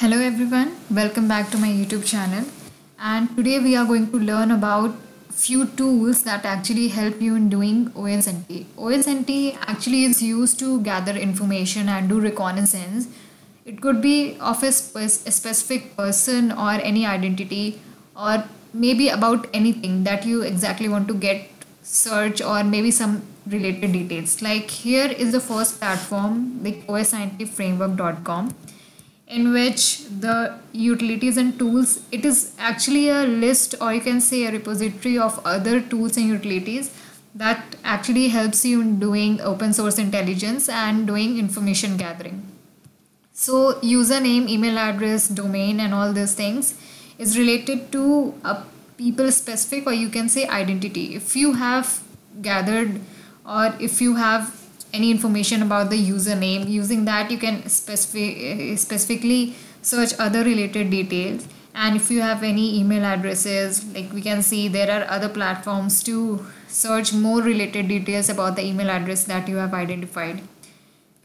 Hello everyone, welcome back to my YouTube channel, and today we are going to learn about few tools that actually help you in doing OSINT. OSINT actually is used to gather information and do reconnaissance. It could be of a specific person or any identity, or maybe about anything that you exactly want to get search, or maybe some related details. Like here is the first platform, like OSINTframework.com, in which the utilities and tools, it is actually a list, or you can say a repository of other tools and utilities that actually helps you in doing open source intelligence and doing information gathering. So username, email address, domain and all these things is related to a people specific, or you can say identity. If you have gathered, or if you have any information about the username, using that you can specifically search other related details. And if you have any email addresses, like we can see there are other platforms to search more related details about the email address that you have identified.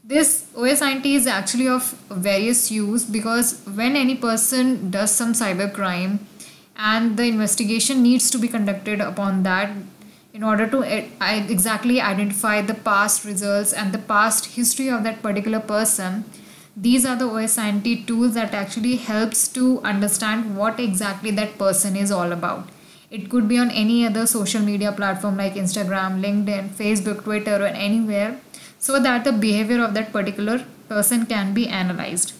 This OSINT is actually of various use, because when any person does some cybercrime and the investigation needs to be conducted upon that, in order to exactly identify the past results and the past history of that particular person, these are the OSINT tools that actually helps to understand what exactly that person is all about. It could be on any other social media platform like Instagram, LinkedIn, Facebook, Twitter, or anywhere, so that the behavior of that particular person can be analyzed.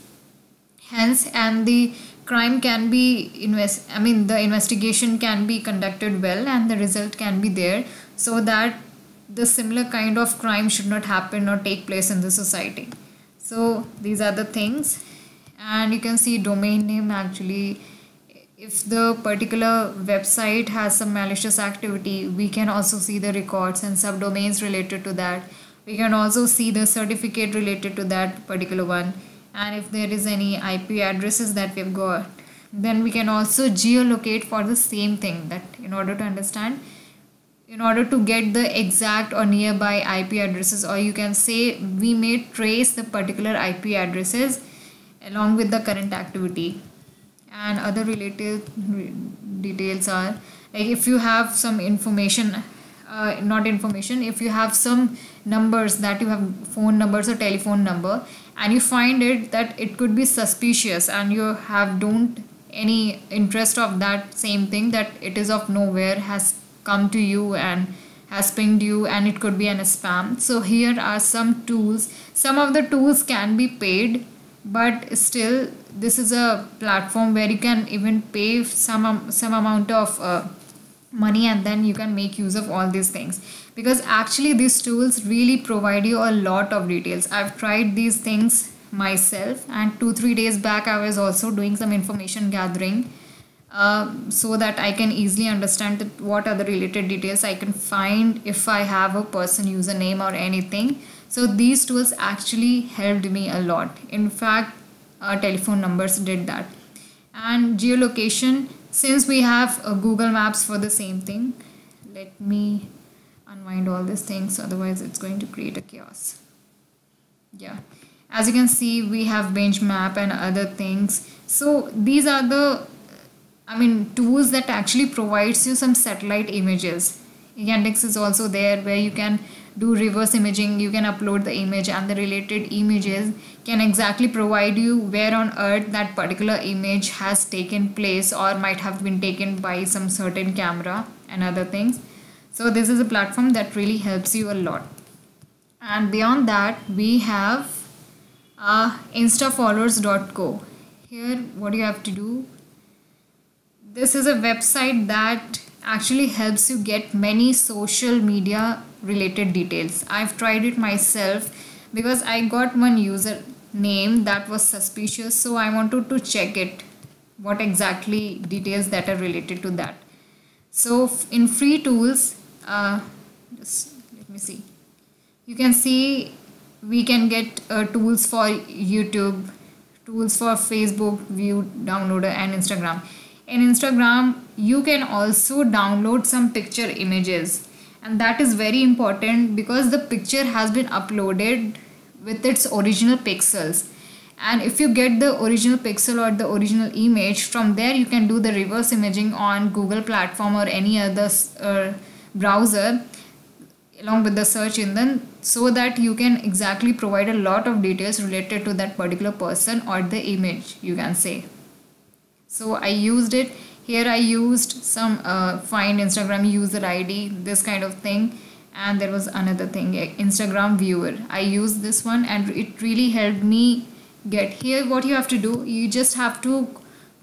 Hence, and the crime can be the investigation can be conducted well, and the result can be there, so that the similar kind of crime should not happen or take place in the society. So these are the things. And you can see domain name. Actually, if the particular website has some malicious activity, we can also see the records and subdomains related to that. We can also see the certificate related to that particular one. And if there is any IP addresses that we've got, then we can also geolocate for the same thing, that in order to understand, in order to get the exact or nearby IP addresses, or you can say we may trace the particular IP addresses along with the current activity. And other related details are like if you have some information, if you have some numbers, that you have phone numbers or telephone number, and you find it that it could be suspicious, and you don't any interest of that same thing, that it is of nowhere, has come to you and has pinged you, and it could be a spam. So here are some tools. Some of the tools can be paid, but still this is a platform where you can even pay some amount of money, and then you can make use of all these things, because actually these tools really provide you a lot of details. I've tried these things myself, and 2-3 days back I was also doing some information gathering, so that I can easily understand that what are the related details I can find if I have a person username or anything. So these tools actually helped me a lot. In fact, telephone numbers did that. And geolocation, since we have Google Maps for the same thing, let me unwind all these things, otherwise it's going to create a chaos. Yeah, as you can see, we have bench map and other things. So these are the tools that actually provides you some satellite images. Yandex is also there, where you can do reverse imaging. You can upload the image, and the related images can exactly provide you where on earth that particular image has taken place, or might have been taken by some certain camera and other things. So this is a platform that really helps you a lot. And beyond that, we have instafollowers.co. Here what you have to do, this is a website that actually helps you get many social media related details. I've tried it myself, because I got one user name that was suspicious, so I wanted to check it, what exactly details that are related to that. So in free tools, just let me see, you can see we can get tools for YouTube, tools for Facebook view downloader, and Instagram. In Instagram, you can also download some picture images, and that is very important, because the picture has been uploaded with its original pixels, And if you get the original pixel or the original image, from there you can do the reverse imaging on Google platform or any other browser along with the search engine, so that you can exactly provide a lot of details related to that particular person or the image, you can say. So I used it here. I used some find Instagram user ID, this kind of thing, and there was another thing, Instagram viewer. I used this one and it really helped me get here. What you have to do, you just have to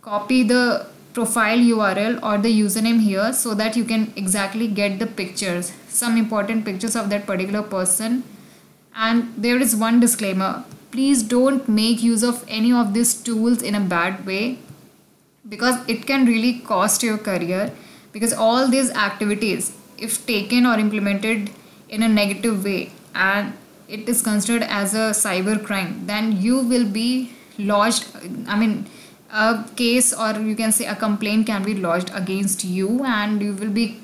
copy the profile URL or the username here, so that you can exactly get the pictures, some important pictures of that particular person. And there is one disclaimer: please don't make use of any of these tools in a bad way, because it can really cost your career. Because all these activities, if taken or implemented in a negative way and it is considered as a cyber crime, then you will be lodged, a case, or you can say a complaint can be lodged against you, and you will be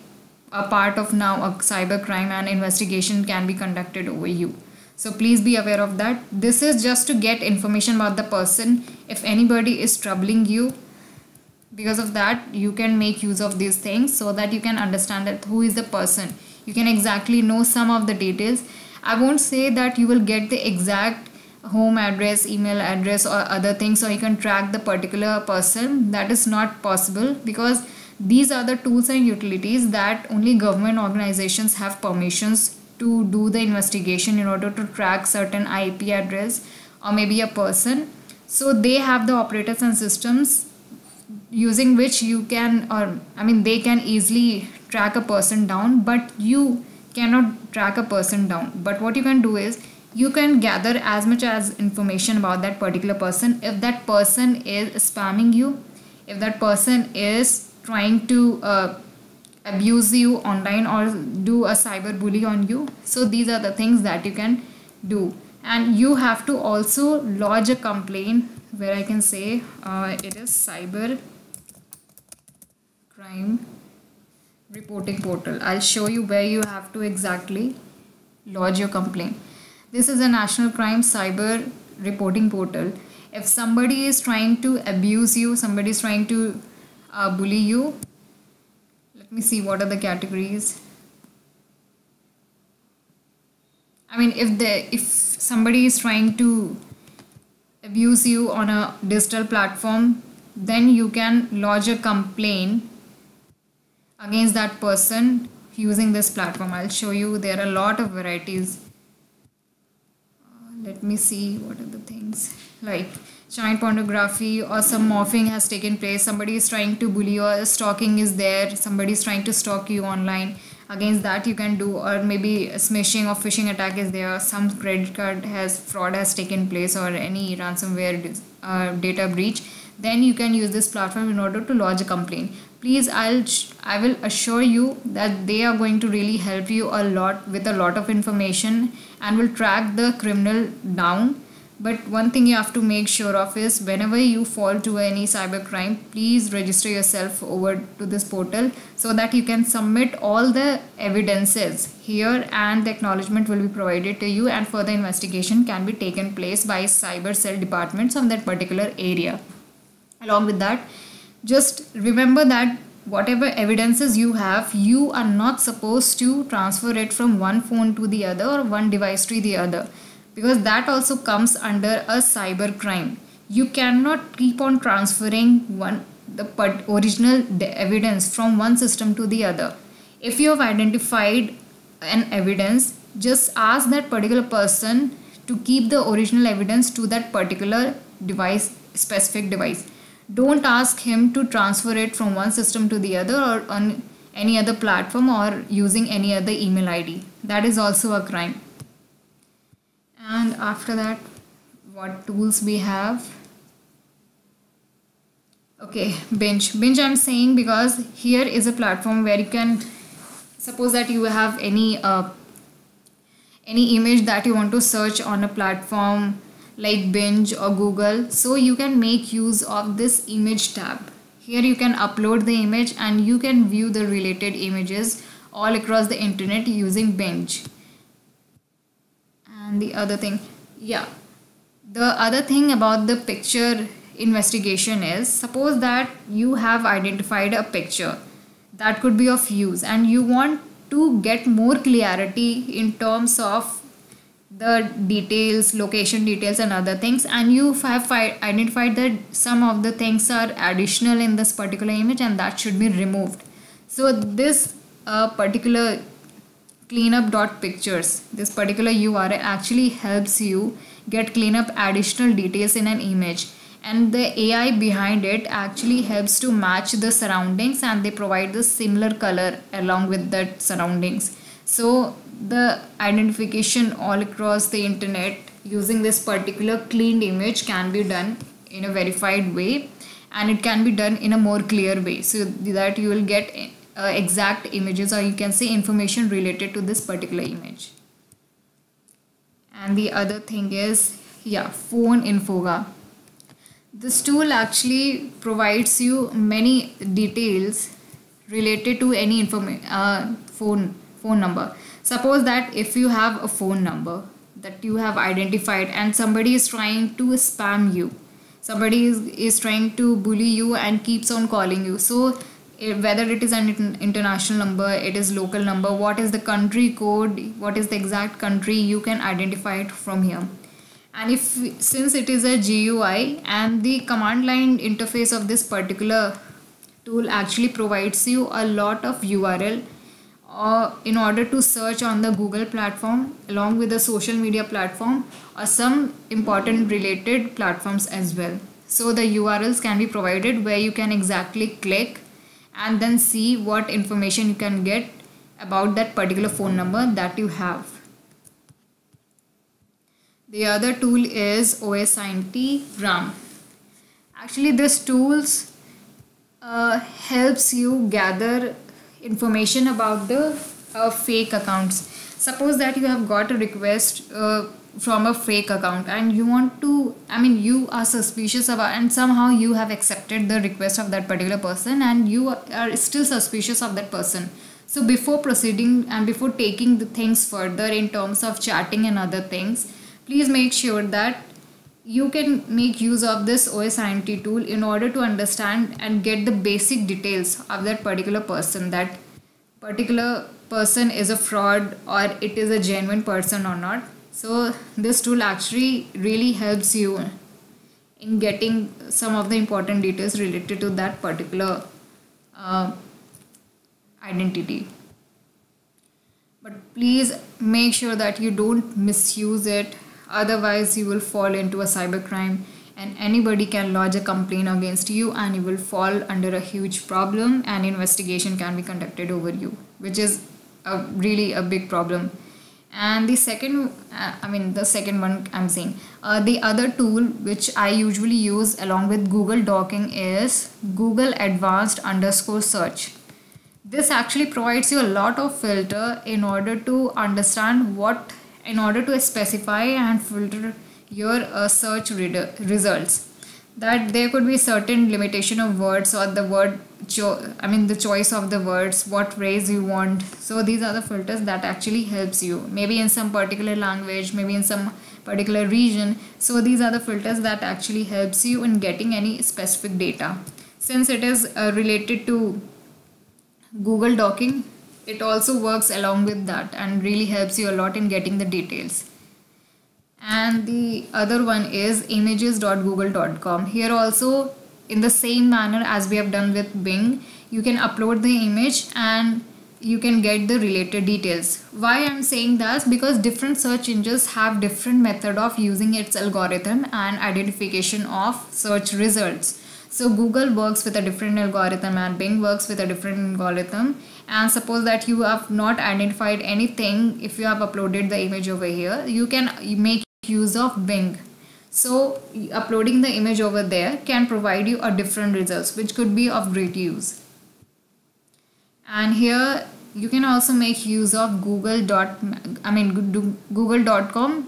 a part of now a cyber crime, and investigation can be conducted over you. So please be aware of that. This is just to get information about the person. If anybody is troubling you, because of that, you can make use of these things so that you can understand that who is the person. You can exactly know some of the details. I won't say that you will get the exact home address, email address, or other things, so you can track the particular person. That is not possible, because these are the tools and utilities that only government organizations have permissions to do the investigation in order to track certain IP address or maybe a person. So they have the operators and systems using which you can, they can easily track a person down, but you cannot track a person down. But what you can do is, you can gather as much as information about that particular person. If that person is spamming you, if that person is trying to abuse you online or do a cyber bully on you, so these are the things that you can do. And you have to also lodge a complaint, where I can say it is cyber crime reporting portal. I'll show you where you have to exactly lodge your complaint. This is a national crime cyber reporting portal. If somebody is trying to abuse you, somebody is trying to bully you, let me see what are the categories. If somebody is trying to abuse you on a digital platform, then you can lodge a complaint against that person using this platform. I'll show you, there are a lot of varieties. Let me see what are the things, like child pornography or some morphing has taken place. Somebody is trying to bully you, or stalking is there, somebody is trying to stalk you online. Against that you can do, or maybe a smishing or phishing attack is there, some credit card fraud has taken place, or any ransomware data breach. Then you can use this platform in order to lodge a complaint. Please, I will assure you that they are going to really help you a lot with a lot of information and will track the criminal down. But one thing you have to make sure of is, whenever you fall to any cyber crime, please register yourself over to this portal so that you can submit all the evidences here, and the acknowledgement will be provided to you, and further investigation can be taken place by cyber cell departments of that particular area. Along with that, just remember that whatever evidences you have, you are not supposed to transfer it from one phone to the other or one device to the other, because that also comes under a cyber crime. You cannot keep on transferring the original evidence from one system to the other. If you have identified an evidence, just ask that particular person to keep the original evidence to that particular device, specific device. Don't ask him to transfer it from one system to the other, or on any other platform, or using any other email ID. That is also a crime. And after that, what tools we have? Okay, Binge I'm saying because here is a platform where you can, suppose that you have any image that you want to search on a platform like Binge or Google, so you can make use of this image tab. Here you can upload the image and you can view the related images all across the internet using Binge. And the other thing, The other thing about the picture investigation is, suppose that you have identified a picture that could be of use and you want to get more clarity in terms of the details, location details and other things, and you have identified that some of the things are additional in this particular image and that should be removed. So this particular cleanup.pictures, this particular URL actually helps you get cleanup additional details in an image, and the AI behind it actually helps to match the surroundings and they provide the similar color along with that surroundings. So the identification all across the internet using this particular cleaned image can be done in a verified way, and it can be done in a more clear way so that you will get exact images, or you can say information related to this particular image. And the other thing is, Phoneinfoga. This tool actually provides you many details related to any phone number. Suppose that if you have a phone number that you have identified and somebody is trying to spam you, somebody is trying to bully you and keeps on calling you. So whether it is an international number, it is local number, what is the country code, what is the exact country, you can identify it from here. And since it is a GUI and the command line interface of this particular tool actually provides you a lot of URL in order to search on the Google platform along with the social media platform or some important related platforms as well. So the URLs can be provided where you can exactly click and then see what information you can get about that particular phone number that you have. The other tool is OSINTgram. Actually, this tools helps you gather information about the fake accounts. Suppose that you have got a request from a fake account and you want to, you are suspicious about, and somehow you have accepted the request of that particular person and you are still suspicious of that person. So before proceeding and before taking the things further in terms of chatting and other things, please make sure that you can make use of this OSINT tool in order to understand and get the basic details of that particular person, that particular person is a fraud or it is a genuine person or not. So this tool actually really helps you in getting some of the important details related to that particular identity. But please make sure that you don't misuse it, otherwise you will fall into a cybercrime and anybody can lodge a complaint against you and you will fall under a huge problem and investigation can be conducted over you, which is really a big problem. And the second one I'm saying, the other tool which I usually use along with Google Dorking is Google Advanced _search. This actually provides you a lot of filter in order to understand in order to specify and filter your search results. That there could be certain limitation of words or the the choice of the words, what phrase you want. So these are the filters that actually helps you, maybe in some particular language, maybe in some particular region. So these are the filters that actually helps you in getting any specific data. Since it is related to Google Docking, it also works along with that and really helps you a lot in getting the details. And the other one is images.google.com. Here also, in the same manner as we have done with Bing, you can upload the image and you can get the related details. Why I'm saying that? Because different search engines have different method of using its algorithm and identification of search results. So Google works with a different algorithm and Bing works with a different algorithm. And suppose that you have not identified anything, if you have uploaded the image over here, you can make use of Bing. So uploading the image over there can provide you a different results, which could be of great use. And here you can also make use of Google.com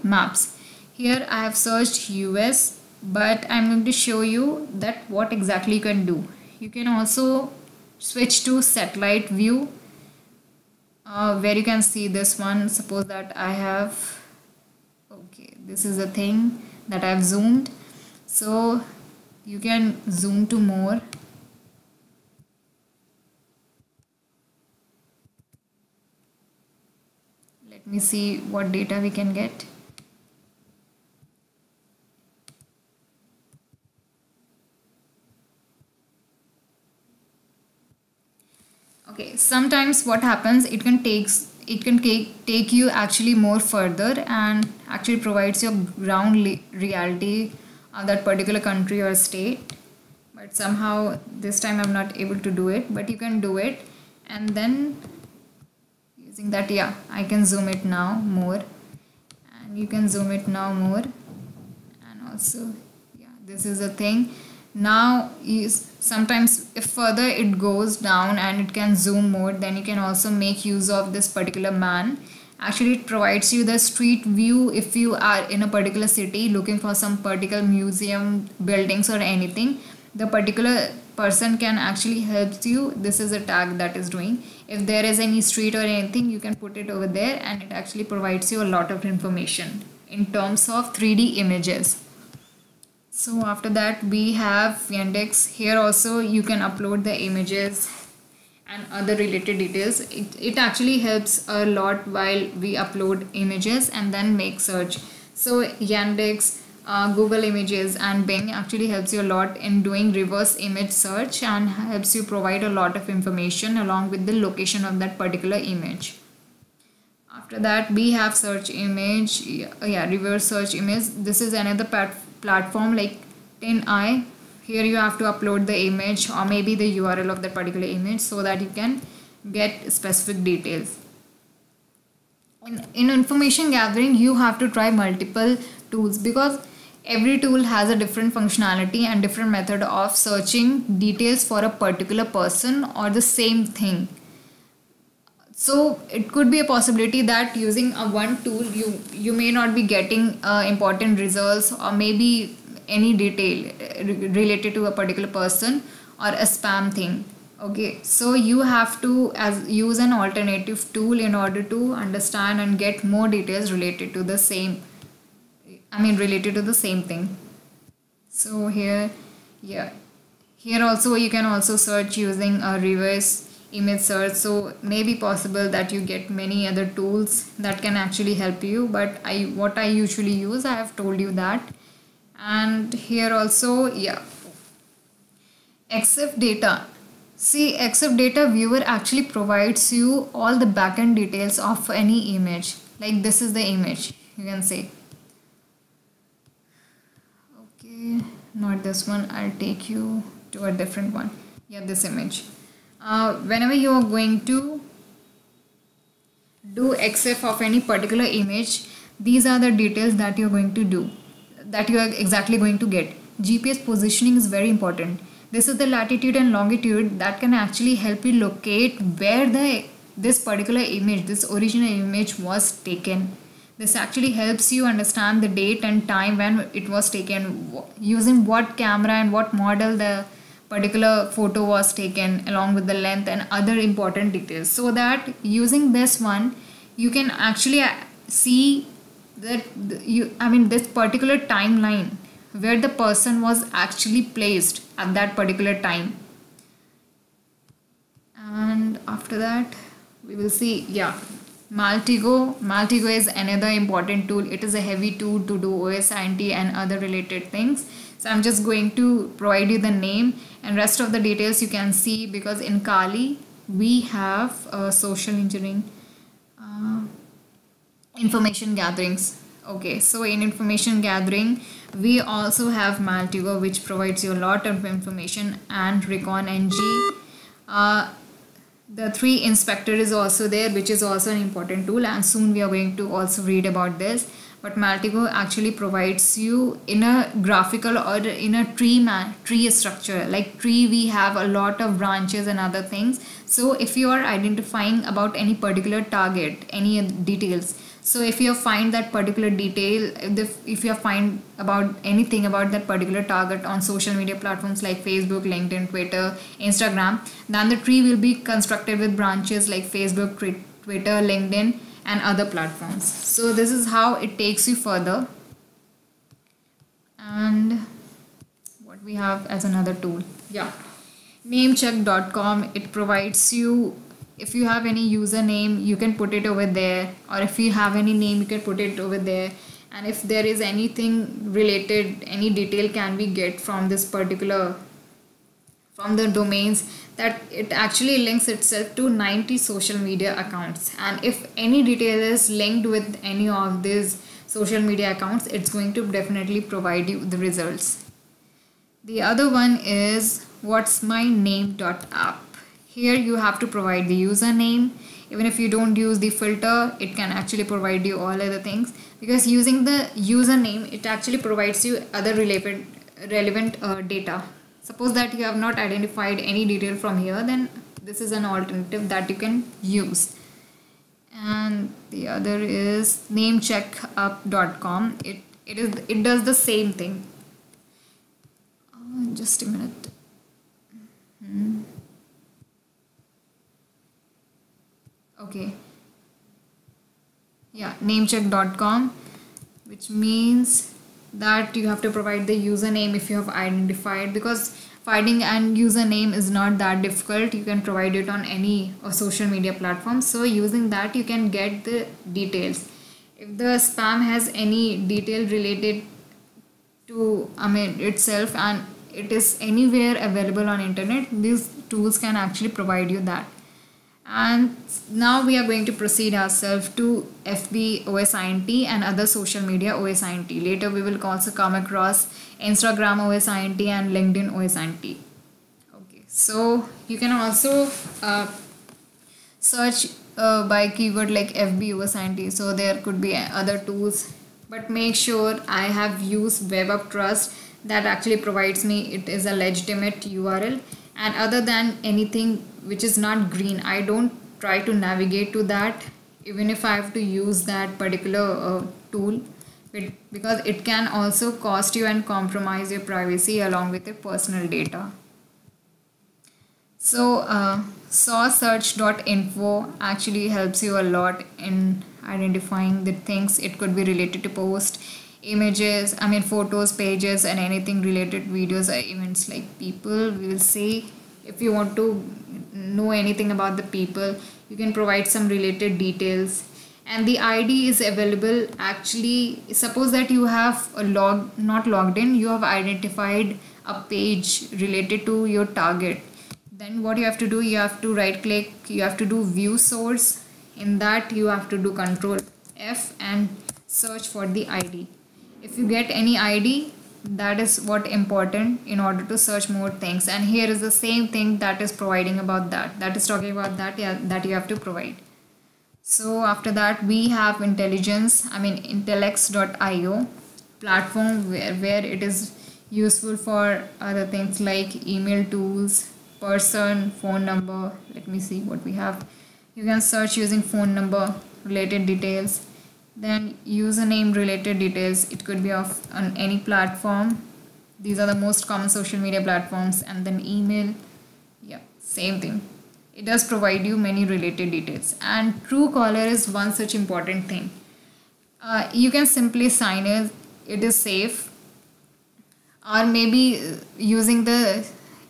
maps. Here I have searched US, but I'm going to show you that what exactly you can do. You can also switch to satellite view, where you can see this one. Suppose that I have, okay, this is a thing that I've zoomed. So you can zoom to more. Let me see what data we can get. Okay, sometimes what happens, it can take you actually more further and actually provides you ground reality of that particular country or state. But somehow this time I'm not able to do it, but you can do it. And then using that, yeah, I can zoom it now more, and you can zoom it now more. And also, yeah, this is a thing. Now is sometimes if further it goes down and it can zoom more, then you can also make use of this particular man. Actually, it provides you the street view if you are in a particular city looking for some particular museum, buildings or anything. The particular person can actually help you. This is a tag that is doing. If there is any street or anything, you can put it over there and it actually provides you a lot of information in terms of 3D images. So after that we have Yandex. Here also you can upload the images and other related details. It actually helps a lot while we upload images and then make search. So Yandex, Google Images and Bing actually helps you a lot in doing reverse image search and helps you provide a lot of information along with the location of that particular image. After that we have search image, reverse search image. This is another platform like tineye. Here you have to upload the image or maybe the URL of that particular image so that you can get specific details. In information gathering, you have to try multiple tools because every tool has a different functionality and different method of searching details for a particular person or the same thing. So it could be a possibility that using a one tool you may not be getting important results or maybe any detail related to a particular person or a spam thing. Okay, so you have to use an alternative tool in order to understand and get more details related to the same thing. So here also you can also search using a reverse image search. So may be possible that you get many other tools that can actually help you, but what I usually use, I have told you that. And here also, EXIF data. See, EXIF data viewer actually provides you all the backend details of any image. Like this is the image, you can say. Okay, not this one, I'll take you to a different one. Yeah, this image. Whenever you are going to do EXIF of any particular image, these are the details that you're going to do, that you are exactly going to get. GPS positioning is very important. This is the latitude and longitude that can actually help you locate where this particular image, this original image was taken. This actually helps you understand the date and time when it was taken, using what camera and what model the particular photo was taken, along with the length and other important details. So that using this one, you can actually see that this particular timeline where the person was actually placed at that particular time. And after that we will see, Maltigo is another important tool. It is a heavy tool to do OSINT and other related things. So I'm just going to provide you the name and rest of the details you can see, because in Kali we have social engineering, information gatherings. Okay, so in information gathering we also have Maltigo, which provides you a lot of information, and recon-ng. The 3 inspector is also there, which is also an important tool, and soon we are going to also read about this. But Maltigo actually provides you in a graphical or in a tree structure. Like tree, we have a lot of branches and other things. So if you are identifying about any particular target, any details, so if you find that particular detail, if you find about anything about that particular target on social media platforms like Facebook, LinkedIn, Twitter, Instagram, then the tree will be constructed with branches like Facebook, Twitter, LinkedIn and other platforms. So this is how it takes you further. And what we have as another tool, yeah, Namecheck.com. It provides you, if you have any username, you can put it over there, or if you have any name, you can put it over there. And if there is anything related, any detail can we get from this particular, from the domains, that it actually links itself to 90 social media accounts. And if any detail is linked with any of these social media accounts, it's going to definitely provide you the results. The other one is what's my name.app. Here you have to provide the username. Even if you don't use the filter, it can actually provide you all other things, because using the username, it actually provides you other relevant data. Suppose that you have not identified any detail from here, then this is an alternative that you can use. And the other is namecheckup.com. It does the same thing. Just a minute. Okay. Yeah, namecheck.com, which means that you have to provide the username if you have identified, because finding an username is not that difficult. You can provide it on any social media platform. So using that, you can get the details. If the spam has any detail related to itself, and it is anywhere available on internet, these tools can actually provide you that. And now we are going to proceed ourselves to FB OSINT and other social media OSINT. Later we will also come across Instagram OSINT and LinkedIn OSINT. Okay, so you can also search by keyword like FB OSINT. So there could be other tools, but make sure I have used Web of Trust. That actually provides me, it is a legitimate URL. And other than anything which is not green, I don't try to navigate to that, even if I have to use that particular tool, because it can also cost you and compromise your privacy along with your personal data. So sawsearch.info actually helps you a lot in identifying the things. It could be related to post, images, photos, pages, and anything related, videos or events like people. We will say, if you want to know anything about the people, you can provide some related details. And the ID is available. Actually, suppose that you have not logged in, you have identified a page related to your target. Then what you have to do, you have to right click, you have to do view source. In that you have to do Control F and search for the ID. If you get any ID, that is what important in order to search more things. And here is the same thing that is providing about that is talking about that, yeah, that you have to provide. So after that we have intellex.io platform, where it is useful for other things like email tools, person, phone number. Let me see what we have. You can search using phone number related details, then username related details. It could be on any platform. These are the most common social media platforms. And then email, yeah, same thing. It does provide you many related details. And Truecaller is one such important thing. You can simply sign in, it is safe, or maybe using the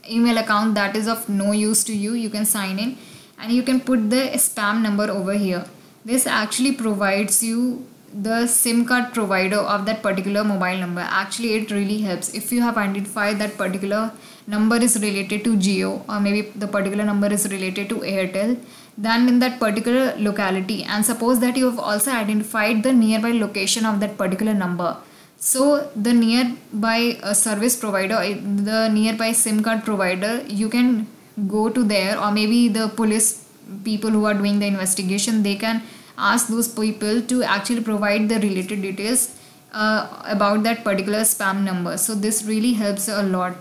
email account that is of no use to you, you can sign in and you can put the spam number over here. This actually provides you the SIM card provider of that particular mobile number. Actually, it really helps. If you have identified that particular number is related to Jio, or maybe the particular number is related to Airtel, then in that particular locality, and suppose that you have also identified the nearby location of that particular number. So the nearby service provider, the nearby SIM card provider, you can go to there, or maybe the police people who are doing the investigation, they can ask those people to actually provide the related details about that particular spam number. So this really helps a lot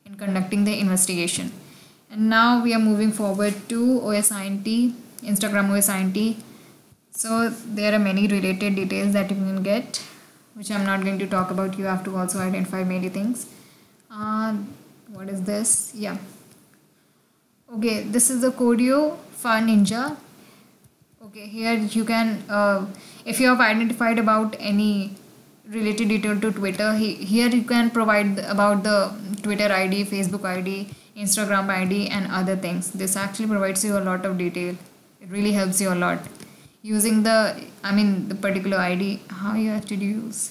in conducting the investigation. And now we are moving forward to OSINT, Instagram OSINT. So there are many related details that you can get, which I'm not going to talk about. You have to also identify many things. What is this? Yeah. Okay, this is the Codio Fun Ninja. Okay, here you can, if you have identified about any related detail to Twitter. Here you can provide about the Twitter ID, Facebook ID, Instagram ID, and other things. This actually provides you a lot of detail. It really helps you a lot. Using the particular ID, how you have to use.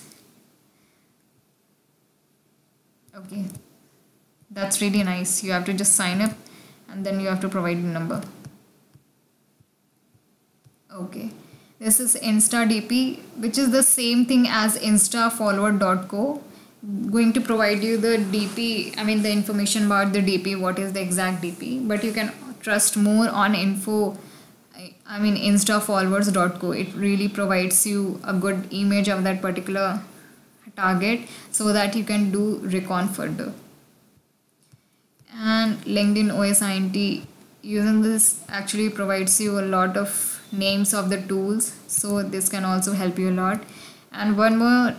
Okay, that's really nice. You have to just sign up and then you have to provide the number. Okay, this is Insta DP, which is the same thing as instafollower.co. Going to provide you the DP, the information about the DP, what is the exact DP, but you can trust more on instafollowers.co. It really provides you a good image of that particular target so that you can do recon further. And LinkedIn OSINT, using this actually provides you a lot of names of the tools, so this can also help you a lot. And one more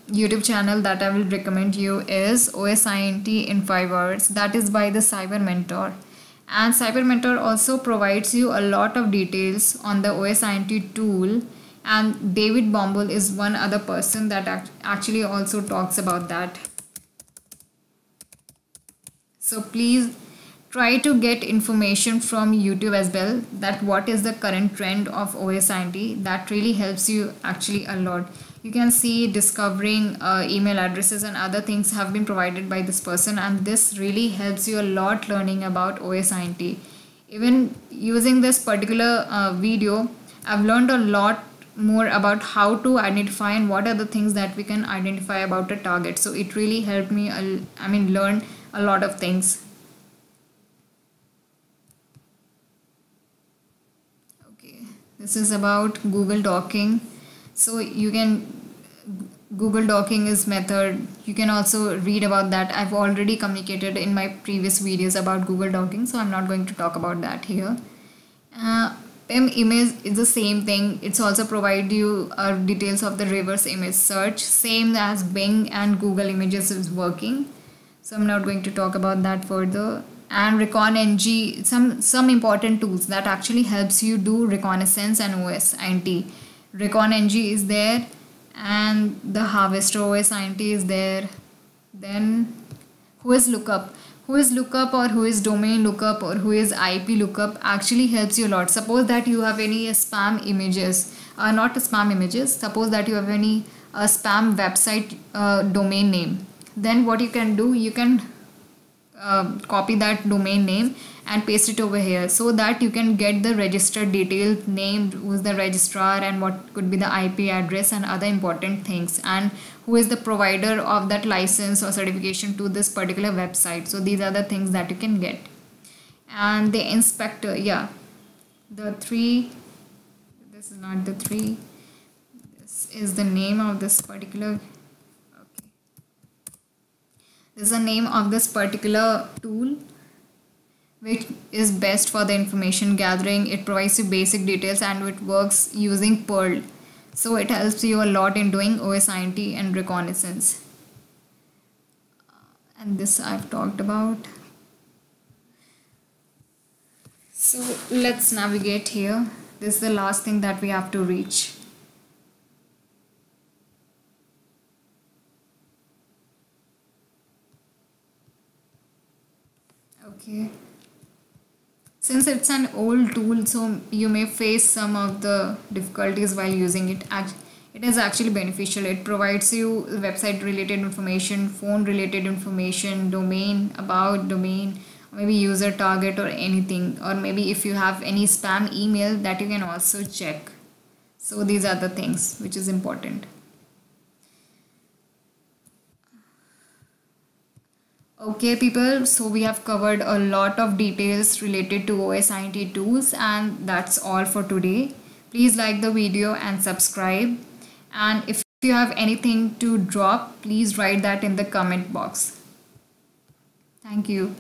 YouTube channel that I will recommend you is OSINT in 5 hours. That is by the Cyber Mentor. And Cyber Mentor also provides you a lot of details on the OSINT tool. And David Bombal is one other person that actually also talks about that. So please try to get information from YouTube as well, that what is the current trend of OSINT. That really helps you actually a lot. You can see discovering email addresses and other things have been provided by this person, and this really helps you a lot learning about OSINT. Even using this particular video, I've learned a lot more about how to identify and what are the things that we can identify about a target. So it really helped me learn a lot of things. Okay, this is about Google Dorking. So you can Google Dorking is method. You can also read about that. I've already communicated in my previous videos about Google Dorking, so I'm not going to talk about that here. PIM image is the same thing. It's also provide you details of the reverse image search, same as Bing and Google Images is working. So I'm not going to talk about that further. And recon-ng, some important tools that actually helps you do reconnaissance and OSINT. Recon-ng is there, and the harvester OSINT is there. Then who is lookup or who is domain lookup or who is IP lookup actually helps you a lot. Suppose that you have any spam images, not spam images, suppose that you have any spam website domain name. Then what you can do, you can copy that domain name and paste it over here so that you can get the registered details, name, who is the registrar and what could be the IP address and other important things, and who is the provider of that license or certification to this particular website. So these are the things that you can get. And the inspector, the 3, this is not the 3, this is the name of this particular, this is the name of this particular tool, which is best for the information gathering. It provides you basic details and it works using Perl. So it helps you a lot in doing OSINT and reconnaissance. And this I've talked about. So let's navigate here. This is the last thing that we have to reach. Okay. Since it's an old tool, so you may face some of the difficulties while using it. It is actually beneficial. It provides you website related information, phone related information, domain, about domain, maybe user target or anything, or maybe if you have any spam email that you can also check. So these are the things which is important. Okay people, so we have covered a lot of details related to OSINT tools, and that's all for today. Please like the video and subscribe, and if you have anything to drop, please write that in the comment box. Thank you.